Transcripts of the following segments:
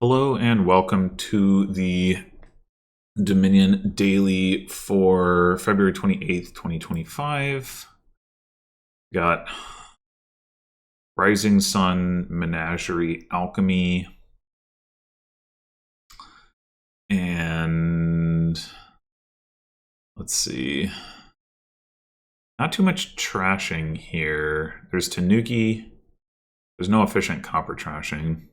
Hello and welcome to the Dominion Daily for February 28th, 2025. Got Rising Sun, Menagerie, Alchemy, and let's see. Not too much trashing here. There's Tanuki. There's no efficient copper trashing.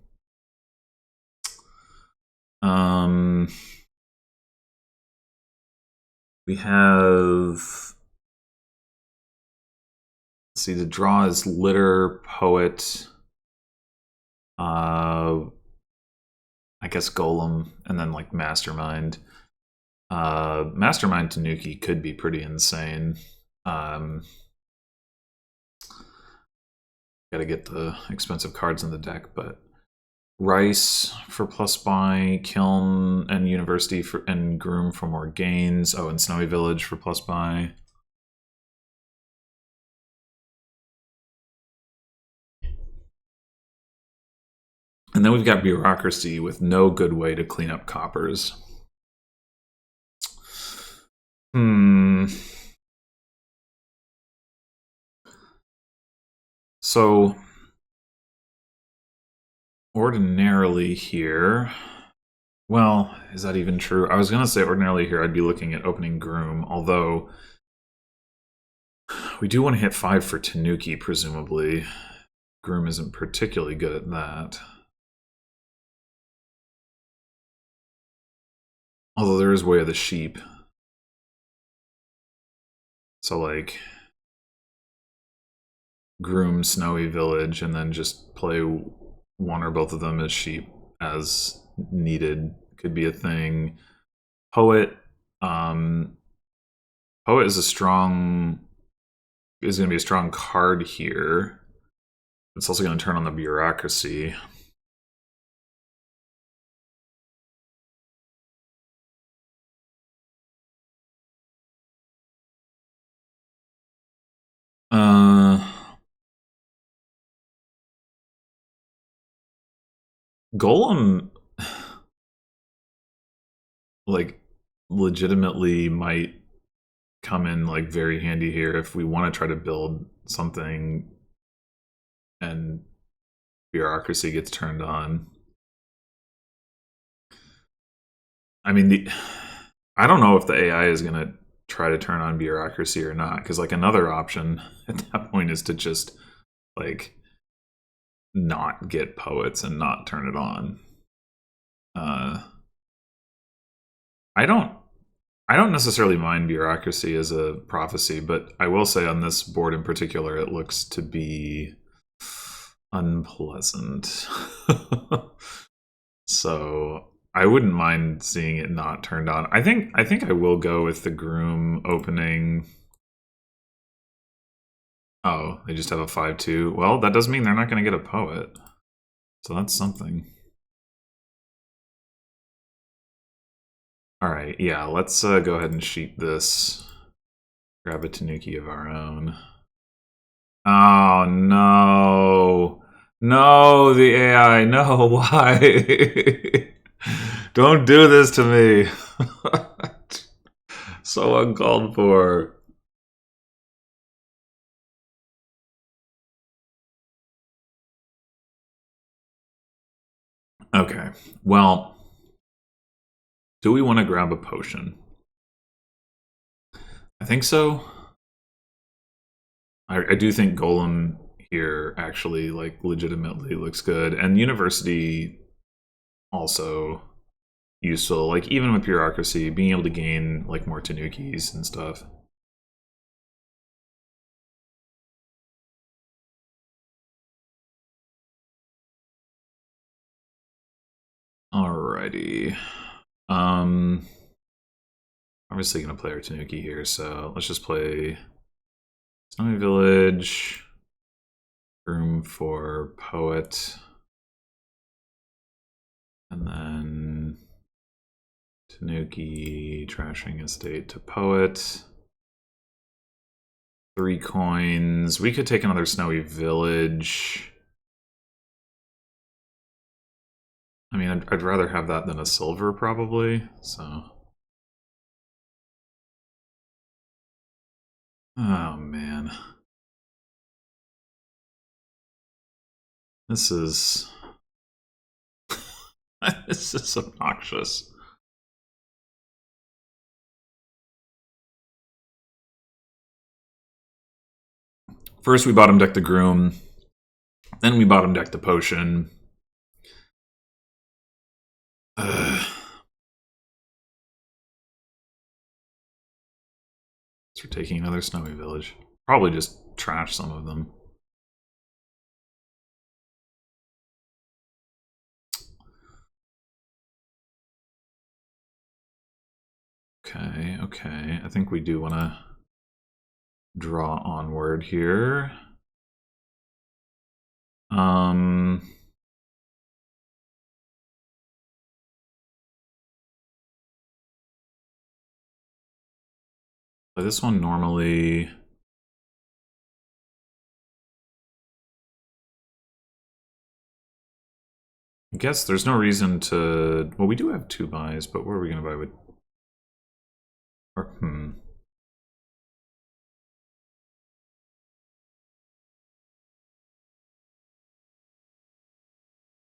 We have, see, the draw is Litter, Poet, I guess Golem, and then like Mastermind. Mastermind Tanuki could be pretty insane. Gotta get the expensive cards in the deck, but Rice for plus buy, Kiln and University for and Groom for more gains. Oh, and Snowy Village for plus buy. And then we've got Bureaucracy with no good way to clean up coppers. So ordinarily here, well, is that even true? I was going to say ordinarily here I'd be looking at opening Groom, although we do want to hit 5 for Tanuki, presumably. Groom isn't particularly good at that. Although there is Way of the Sheep. So like Groom, Snowy Village, and then just play one or both of them as sheep as needed could be a thing. Poet, Poet is going to be a strong card here. It's also going to turn on the Bureaucracy. Golem, like, legitimately might come in, like, very handy here if we want to try to build something and Bureaucracy gets turned on. I mean, I don't know if the AI is going to try to turn on Bureaucracy or not, because, like, another option at that point is to just, like, not get Poets and not turn it on. I don't necessarily mind Bureaucracy as a prophecy, but I will say on this board in particular, it looks to be unpleasant. So I wouldn't mind seeing it not turned on. I think I will go with the Groom opening. Oh, they just have a 5/2. Well, that does mean they're not going to get a Poet. So that's something. All right, yeah, let's go ahead and sheet this. Grab a Tanuki of our own. Oh, no. No, the AI, no, why? Don't do this to me. So uncalled for. Okay, well, do we want to grab a potion? I think so. I do think Golem here actually, like, legitimately looks good. And University also useful. Like, even with Bureaucracy, being able to gain, like, more Tanukis and stuff. Alrighty. Obviously gonna play our Tanuki here, so let's just play Snowy Village, Room for Poet, and then Tanuki, Trashing Estate to Poet. 3 coins. We could take another Snowy Village. I mean, I'd rather have that than a silver, probably, so... Oh, man. This is... this is obnoxious. First we bottom deck the Groom, then we bottom deck the Potion. So we're taking another Snowy Village. Probably just trash some of them. Okay, okay. I think we do want to draw onward here. This one normally... I guess there's no reason to... Well, we do have 2 buys, but where are we going to buy with... Or,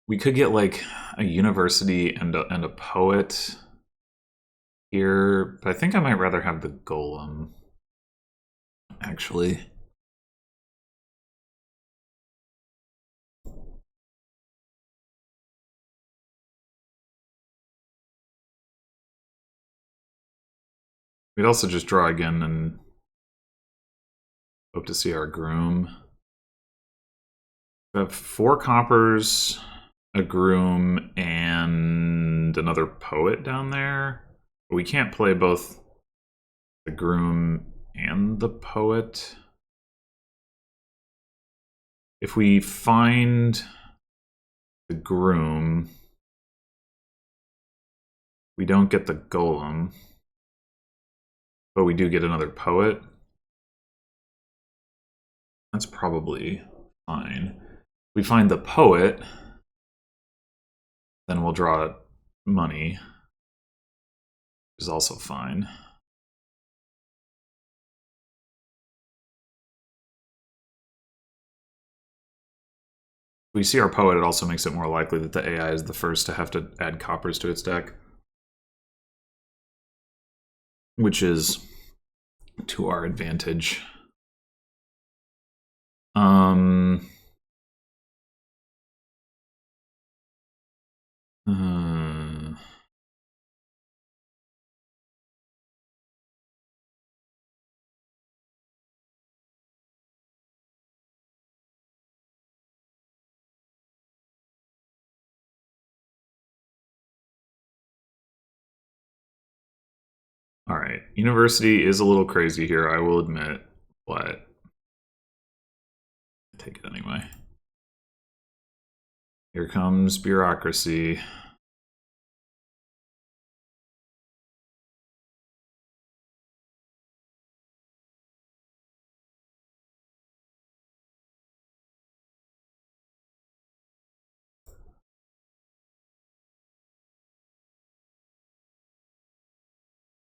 We could get, like, a University and a Poet here, but I think I might rather have the Golem, actually. We'd also just draw again and hope to see our Groom. We have 4 coppers, a Groom, and another Poet down there. But we can't play both the Groom and the Poet. If we find the Groom, we don't get the Golem, but we do get another Poet. That's probably fine. If we find the Poet, then we'll draw money, which is also fine. We see our Poet, it also makes it more likely that the AI is the first to have to add coppers to its deck, which is to our advantage. All right, University is a little crazy here, I will admit, but I take it anyway. Here comes Bureaucracy.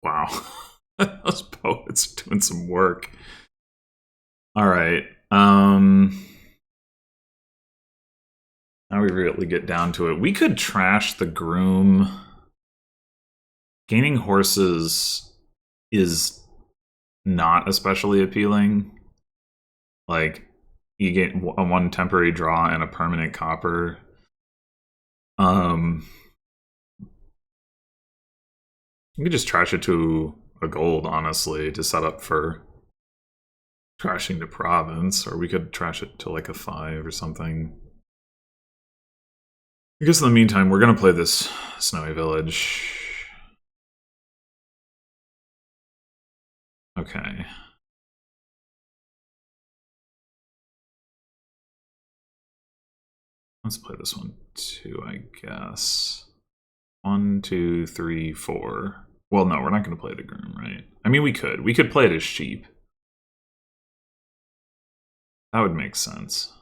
Wow. Those Poets are doing some work. All right. Now we really get down to it. We could trash the Groom. Gaining horses is not especially appealing. Like, you get a 1 temporary draw and a permanent copper. You could just trash it to a gold, honestly, to set up for trashing the province, or we could trash it to like a 5 or something. I guess in the meantime, we're going to play this Snowy Village. Okay. Let's play this one too, I guess. 1, 2, 3, 4. Well, no, we're not going to play the Groom, right? I mean, we could. We could play it as sheep. That would make sense.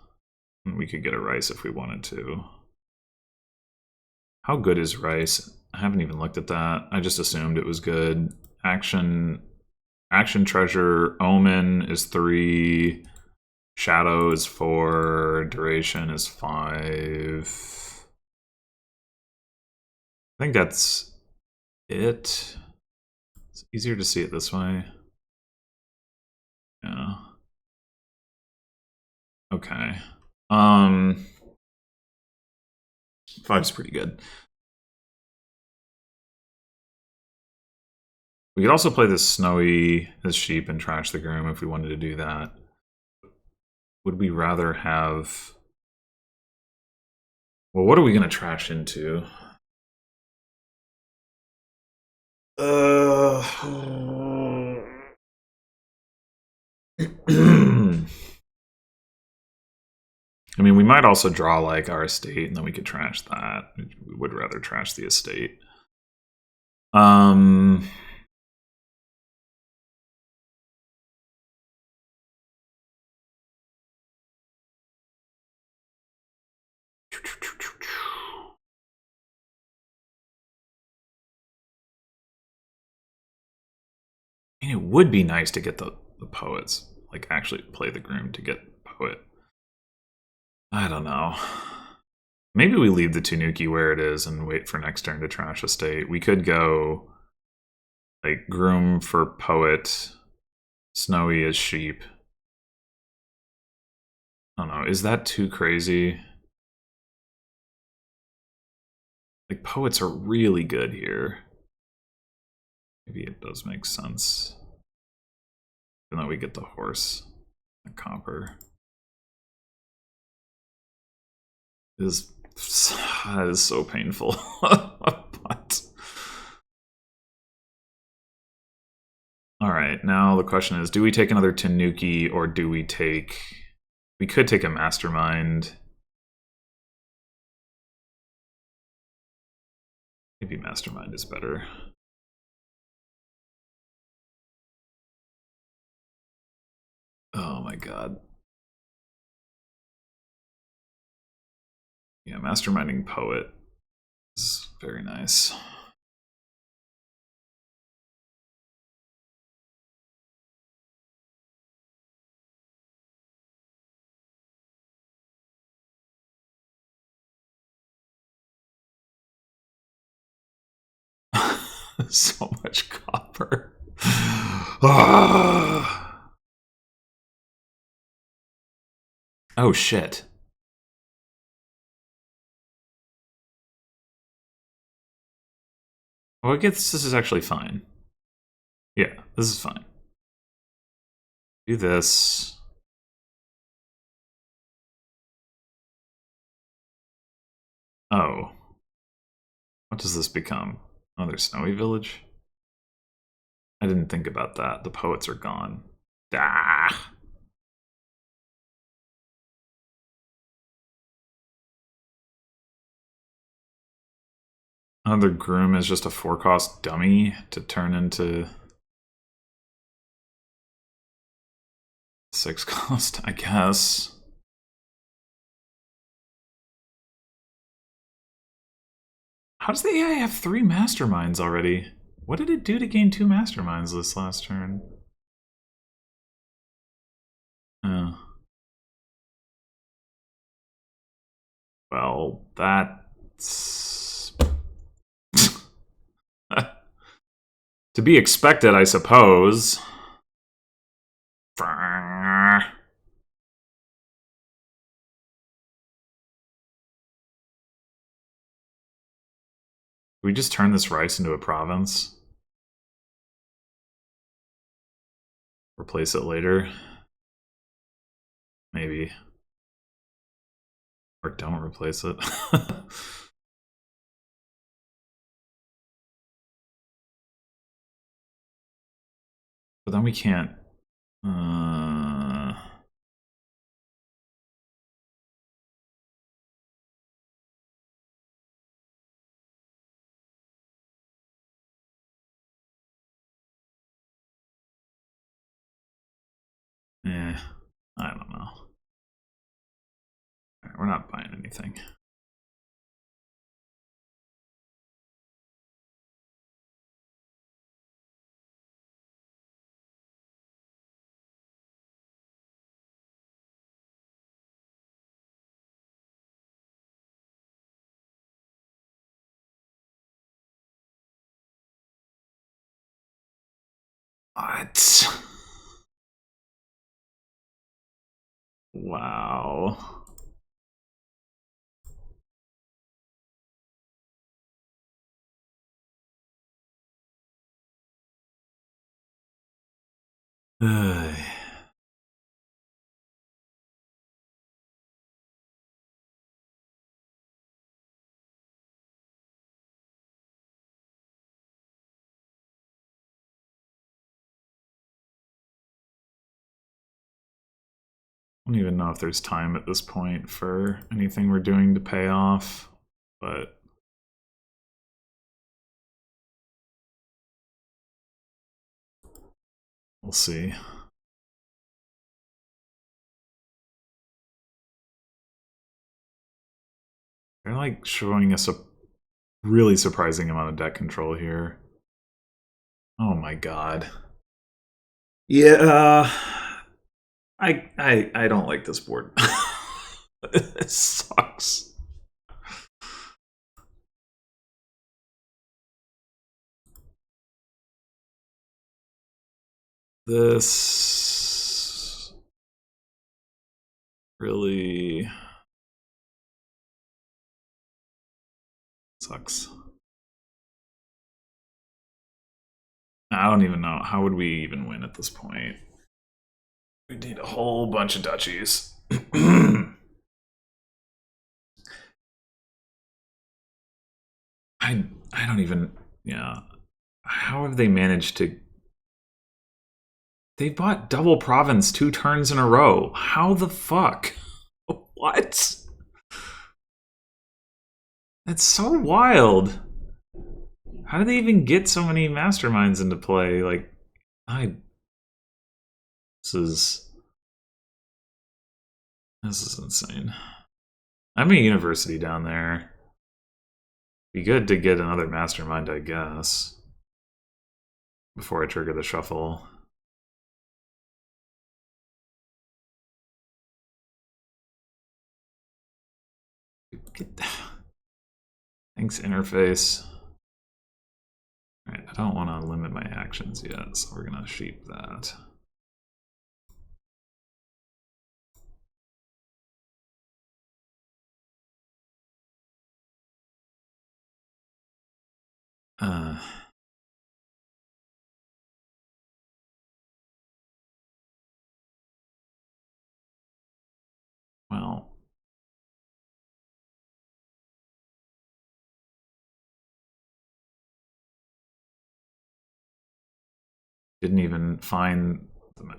And we could get a rice if we wanted to. How good is rice? I haven't even looked at that. I just assumed it was good. Action treasure, omen is 3. Shadow is 4. Duration is 5. I think that's it. It's easier to see it this way. Yeah. Okay. 5's pretty good. We could also play this snowy as sheep and trash the groom if we wanted to do that. Would we rather have... Well, what are we going to trash into? I mean, we might also draw like our estate, and then we could trash that. We would rather trash the estate. I mean, it would be nice to get the poets, like actually play the groom to get poet. I don't know. Maybe we leave the Tanuki where it is and wait for next turn to trash estate. We could go like groom for poet, snowy as sheep. I don't know. Is that too crazy? Like poets are really good here. Maybe it does make sense. Even though we get the horse and copper. It is, that is so painful. But alright, now the question is, do we take another Tanuki or do we take... We could take a Mastermind. Maybe Mastermind is better. Oh my god. Yeah, Masterminding Poet is very nice. So much copper. Oh shit. Well, I guess this is actually fine. Yeah, this is fine. Do this. Oh. What does this become? Another snowy village? I didn't think about that. The poets are gone. Ah. Another groom is just a 4-cost dummy to turn into 6-cost, I guess. How does the AI have 3 masterminds already? What did it do to gain 2 masterminds this last turn? Oh. Well, that's... to be expected, I suppose. We just turn this rice into a province? Replace it later? Maybe. Or don't replace it. But then we can't... I don't know. Alright, we're not buying anything. What? Wow. Ugh. I don't even know if there's time at this point for anything we're doing to pay off, but we'll see. They're like showing us a really surprising amount of deck control here. Oh my god. Yeah, I don't like this board. It sucks. This really sucks. I don't even know. How would we even win at this point? We need a whole bunch of duchies. I don't even, yeah. How have they managed to? They bought double province 2 turns in a row. How the fuck? What? That's so wild. How do they even get so many masterminds into play? Like, I this is insane. I'm a university down there. Be good to get another mastermind, I guess, before I trigger the shuffle. Thanks, interface. Alright, I don't want to limit my actions yet, so we're gonna sheep that. Well, didn't even find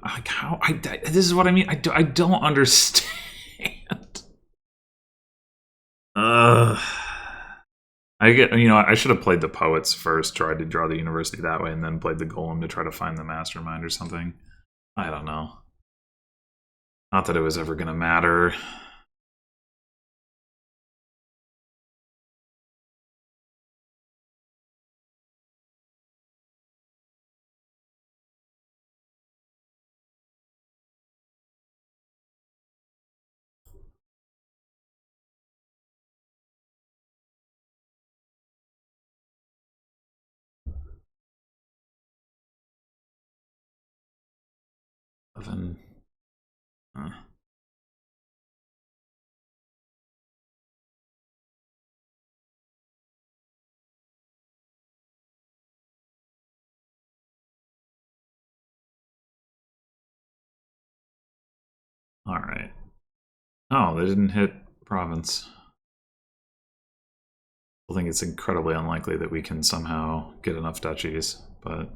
like how this is what I mean. I don't understand. I get, I should have played the poets first, tried to draw the university that way, and then played the golem to try to find the mastermind or something. I don't know. Not that it was ever gonna matter. Then, all right. Oh, they didn't hit province. I think it's incredibly unlikely that we can somehow get enough duchies, but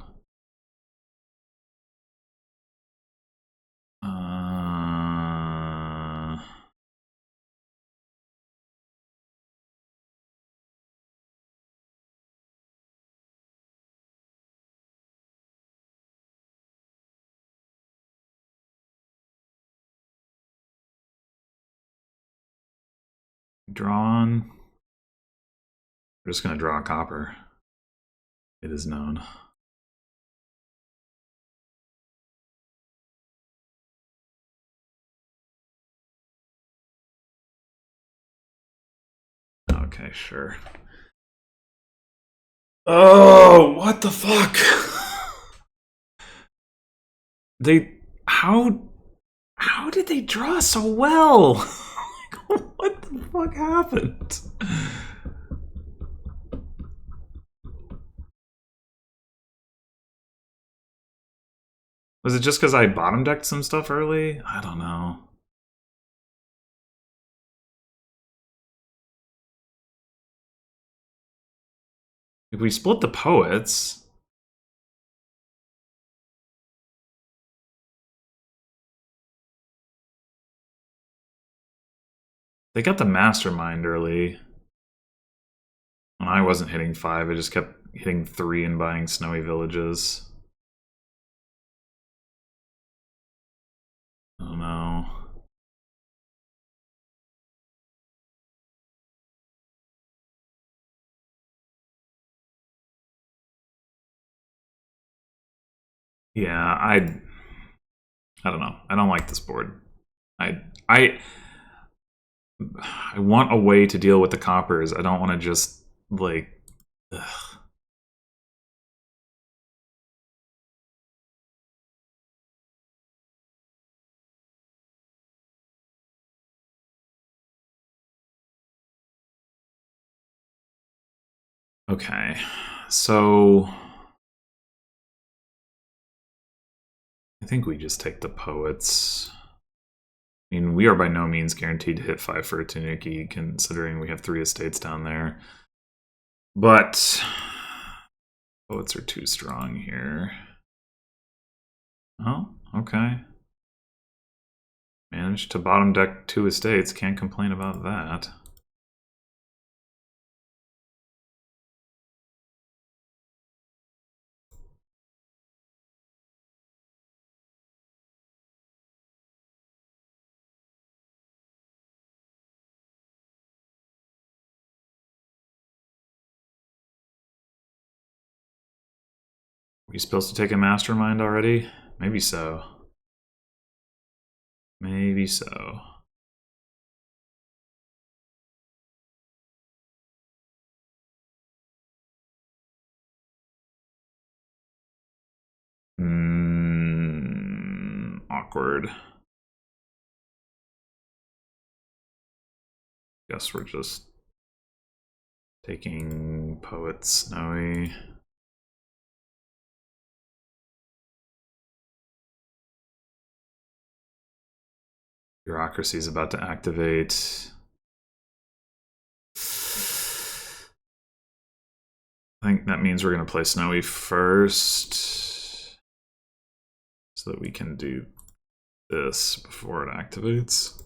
drawn. We're just gonna draw a copper. It is known. Okay, sure. Oh, what the fuck? They how did they draw so well? Like, what the fuck happened? Was it just because I bottom decked some stuff early? I don't know. If we split the poets, they got the mastermind early. When I wasn't hitting 5, I just kept hitting 3 and buying snowy villages. Oh no. Yeah, I don't know. I don't like this board. I I I want a way to deal with the coppers. I don't want to just like ugh. Okay. So I think we just take the poets. I mean, we are by no means guaranteed to hit 5 for a Tanuki, considering we have 3 estates down there. But poets are too strong here. Oh, okay. Managed to bottom deck 2 estates. Can't complain about that. Are we supposed to take a mastermind already? Maybe so. Maybe so. Awkward. Guess we're just taking poet snowy. Bureaucracy is about to activate. I think that means we're going to play snowy first so that we can do this before it activates.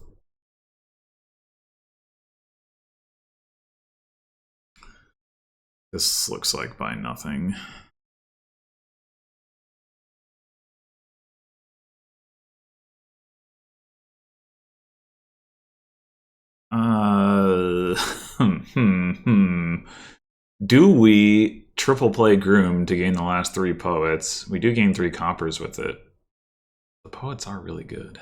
This looks like buy nothing. Do we triple play Groom to gain the last 3 poets? We do gain 3 coppers with it. The poets are really good.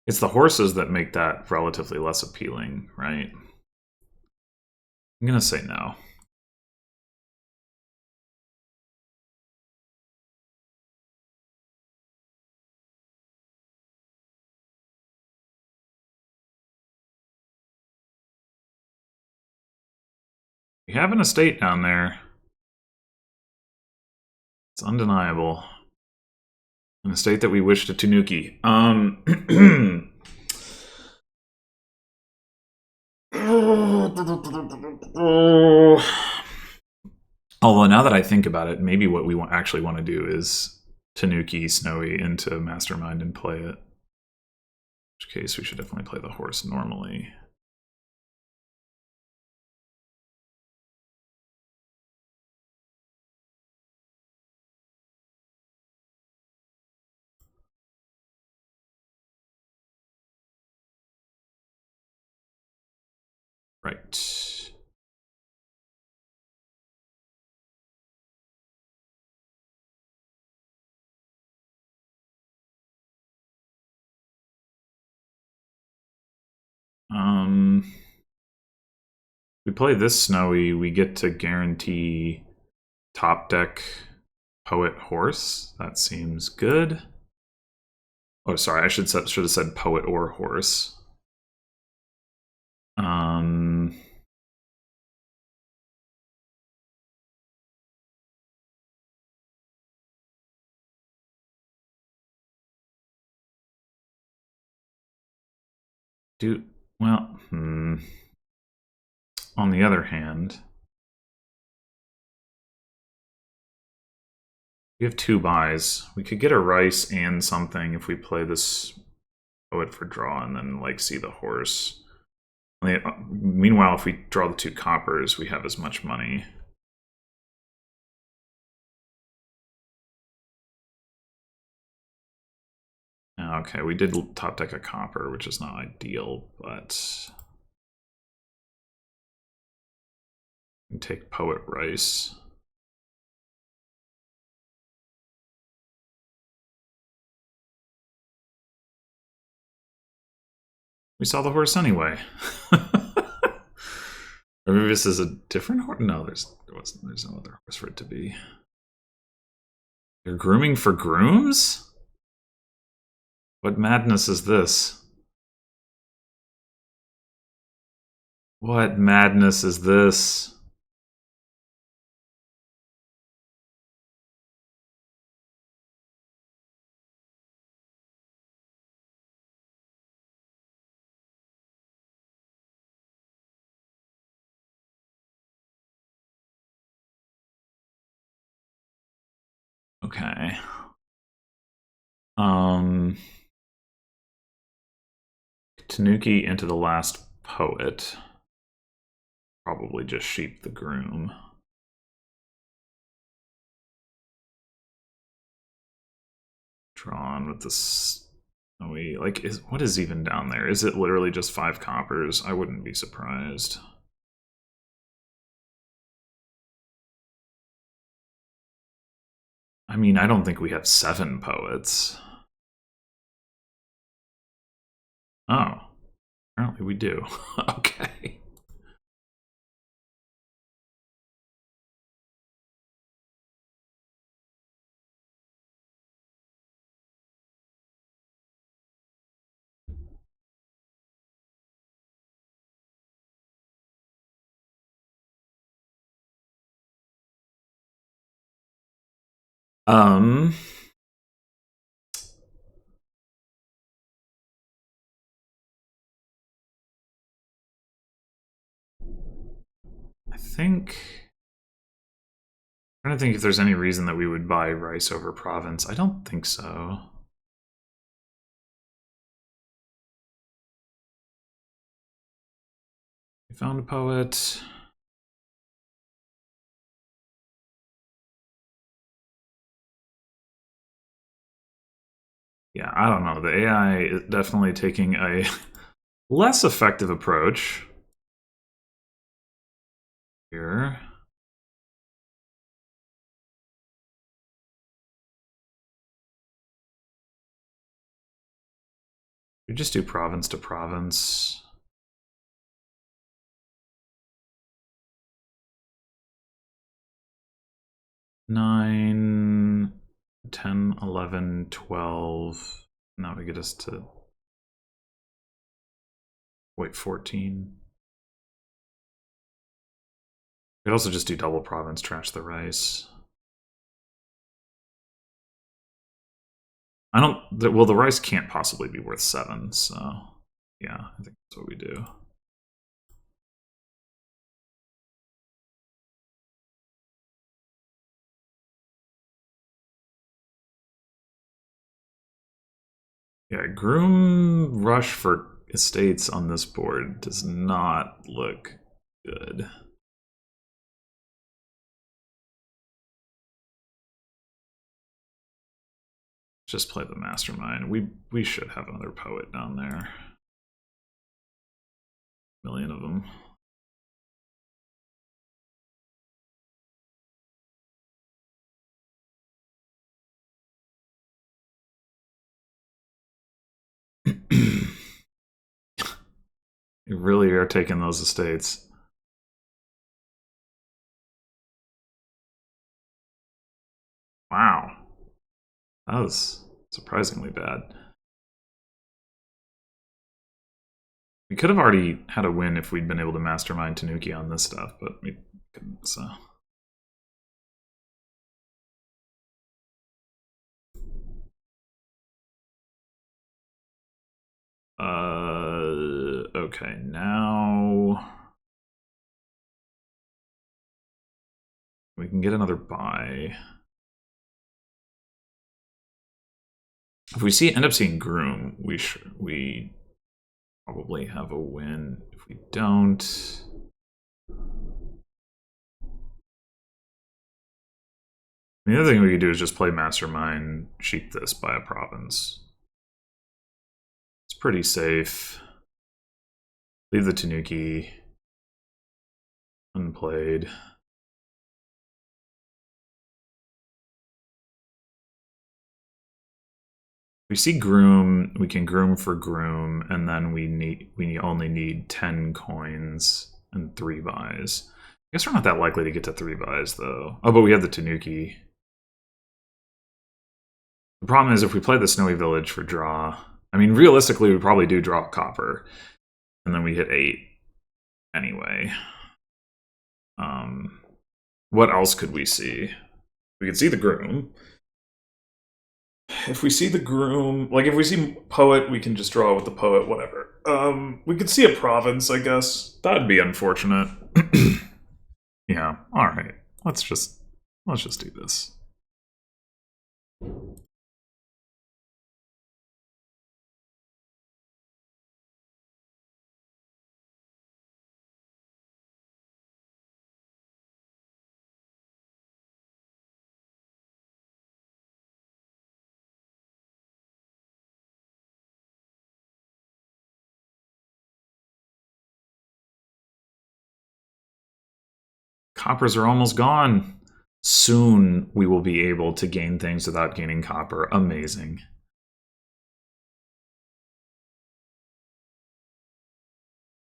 It's the horses that make that relatively less appealing, right? I'm gonna say no. We have an estate down there. It's undeniable. An estate that we wish to Tanuki. Although now that I think about it, maybe what we actually want to do is Tanuki Snowy into Mastermind and play it. In which case, we should definitely play the horse normally. Right. We play this snowy, we get to guarantee top deck poet horse. That seems good. Oh, sorry, I should have said poet or horse. Do well. On the other hand, we have 2 buys. We could get a rice and something if we play this poet for draw and then like see the horse. Meanwhile, if we draw the 2 coppers, we have as much money. Okay, we did top deck a copper, which is not ideal, but we can take poet rice. We saw the horse anyway. Or maybe this is a different horse? No, there's no other horse for it to be. You're grooming for grooms? What madness is this? What madness is this? Okay. Tanuki into the last poet. Probably just sheep the groom. Drawn with this. What is even down there? Is it literally just 5 coppers? I wouldn't be surprised. I mean, I don't think we have 7 poets. Oh, apparently we do. Okay. I think. I'm trying to think if there's any reason that we would buy rice over province. I don't think so. We found a poet. Yeah, I don't know. The AI is definitely taking a less effective approach here. We just do province to province. Nine, 10, 11, 12. Now we get us to wait 14. We could also just do double province, trash the rice. I don't. Well, the rice can't possibly be worth 7, so yeah, I think that's what we do. Yeah, groom rush for estates on this board does not look good. Just play the mastermind. We should have another poet down there. A million of them. You really are taking those estates. Wow. That was surprisingly bad. We could have already had a win if we'd been able to mastermind Tanuki on this stuff, but we couldn't, so. Okay, now we can get another buy. If we end up seeing Groom, we probably have a win. If we don't, the other thing we could do is just play Mastermind, sheep this, buy a province. It's pretty safe. Leave the Tanuki unplayed. We see Groom, we can Groom for Groom, and then we only need 10 coins and 3 buys. I guess we're not that likely to get to 3 buys, though. Oh, but we have the Tanuki. The problem is if we play the Snowy Village for draw, I mean, realistically, we probably do draw copper, and then we hit 8 anyway. What else could we see? We could see the Groom. If we see the Groom, like if we see Poet, we can just draw with the Poet, whatever. We could see a province, I guess. That'd be unfortunate. Yeah, alright. Let's just do this. Coppers are almost gone. Soon we will be able to gain things without gaining copper. Amazing.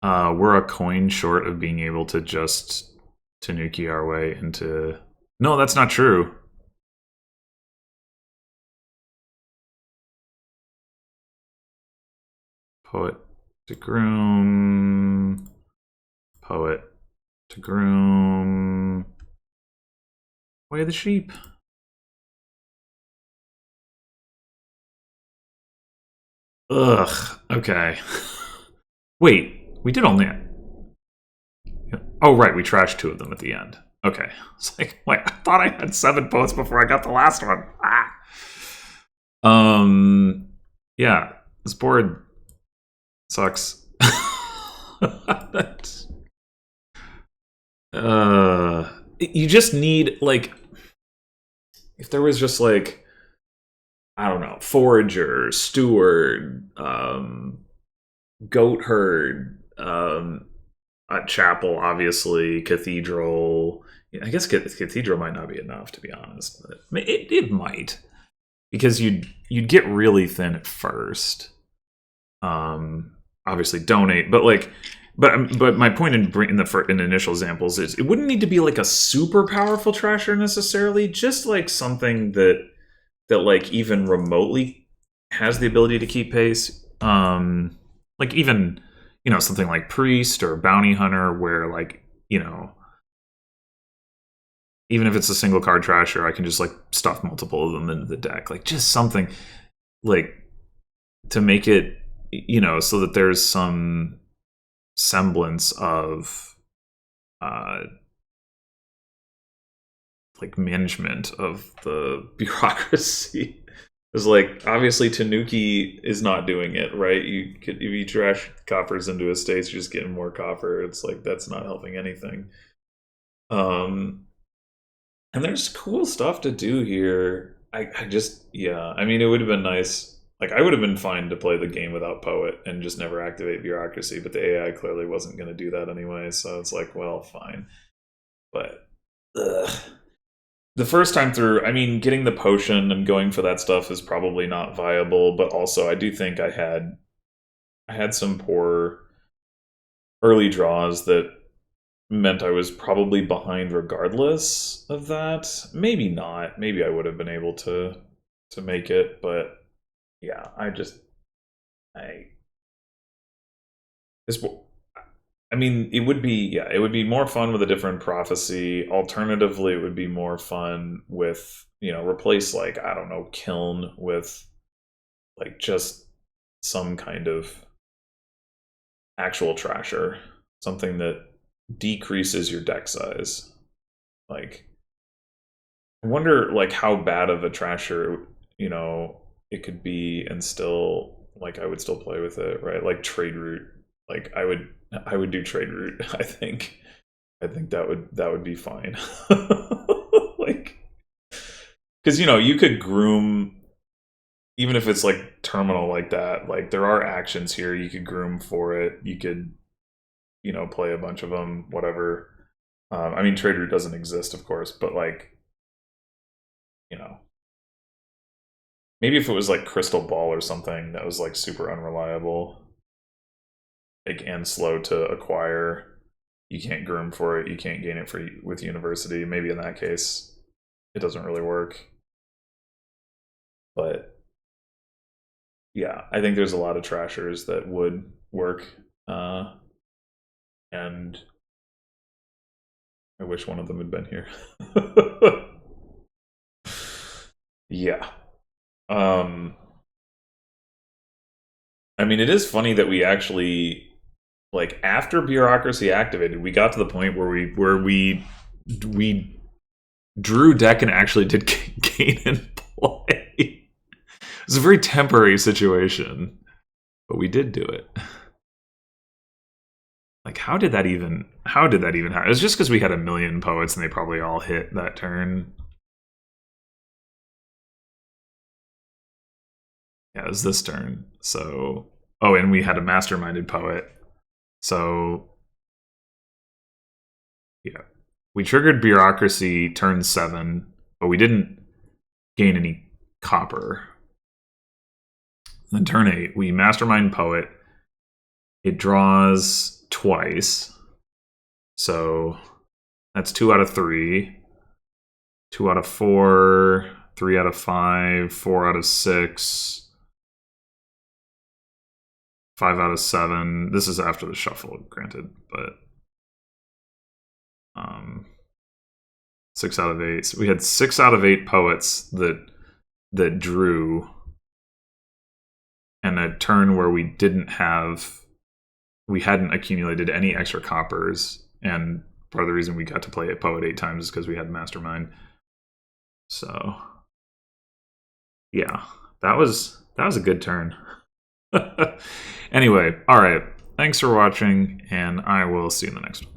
We're a coin short of being able to just Tanuki our way into... No, that's not true. Poet to Groom. Poet to Groom. Way of the sheep. Ugh, okay. Wait, we did only... Oh, right, we trashed 2 of them at the end. Okay. It's like, wait, I thought I had 7 poets before I got the last one. Yeah, this board sucks. You just need, like, if there was just, like, I don't know, Forager, Steward, Goat Herd, Chapel, obviously, Cathedral. I guess Cathedral might not be enough, to be honest, but it might, because you'd get really thin at first. Obviously, donate, but like, but my point in initial examples is it wouldn't need to be like a super powerful trasher necessarily, just like something that like even remotely has the ability to keep pace. Like even, you know, something like Priest or Bounty Hunter, where, like, you know, even if it's a single card trasher, I can just like stuff multiple of them into the deck. Like just something like to make it, you know, so that there's some semblance of like management of the bureaucracy. Because, like, obviously Tanuki is not doing it, right? You could, if you trash coppers into estates, you're just getting more copper. It's like that's not helping anything. And there's cool stuff to do here. I just, yeah, I mean, it would have been nice. Like, I would have been fine to play the game without Poet and just never activate bureaucracy, but the AI clearly wasn't going to do that anyway, so it's like, well, fine. But the first time through, I mean, getting the potion and going for that stuff is probably not viable, but also I do think I had I had some poor early draws that meant I was probably behind regardless of that. Maybe not. Maybe I would have been able to make it, but yeah, I this I mean, it would be, yeah, it would be more fun with a different prophecy. Alternatively, it would be more fun with, replace, like, I don't know, Kiln with like just some kind of actual trasher, something that decreases your deck size. Like, I wonder like how bad of a trasher, it could be, and still like I would still play with it, right? Like trade route. Like I would do trade route, I think that would be fine. Like, because you could groom, even if it's like terminal like that, like there are actions here you could groom for it. You could, play a bunch of them, whatever. I mean, trade route doesn't exist, of course, but like, you know, maybe if it was like crystal ball or something that was like super unreliable, like, and slow to acquire, you can't groom for it, you can't gain it with university. Maybe in that case, it doesn't really work. But yeah, I think there's a lot of trashers that would work, and I wish one of them had been here. Yeah. I mean, it is funny that we actually, like, after bureaucracy activated, we got to the point where we drew deck and actually did gain and play. It was a very temporary situation, but we did do it. Like, how did that even happen? It was just because we had a million poets and they probably all hit that turn. Yeah, it was this turn. So, oh, and we had a masterminded poet. So, yeah, we triggered bureaucracy turn 7, but we didn't gain any copper. Then turn 8, we mastermind poet. It draws twice, so that's 2 out of 3, 2 out of 4, 3 out of 5, 4 out of 6. 5 out of 7. This is after the shuffle, granted, but 6 out of 8. So we had 6 out of 8 poets that drew, and a turn where we hadn't accumulated any extra coppers, and part of the reason we got to play a poet 8 times is because we had mastermind. So yeah, that was a good turn. Anyway, all right. Thanks for watching, and I will see you in the next one.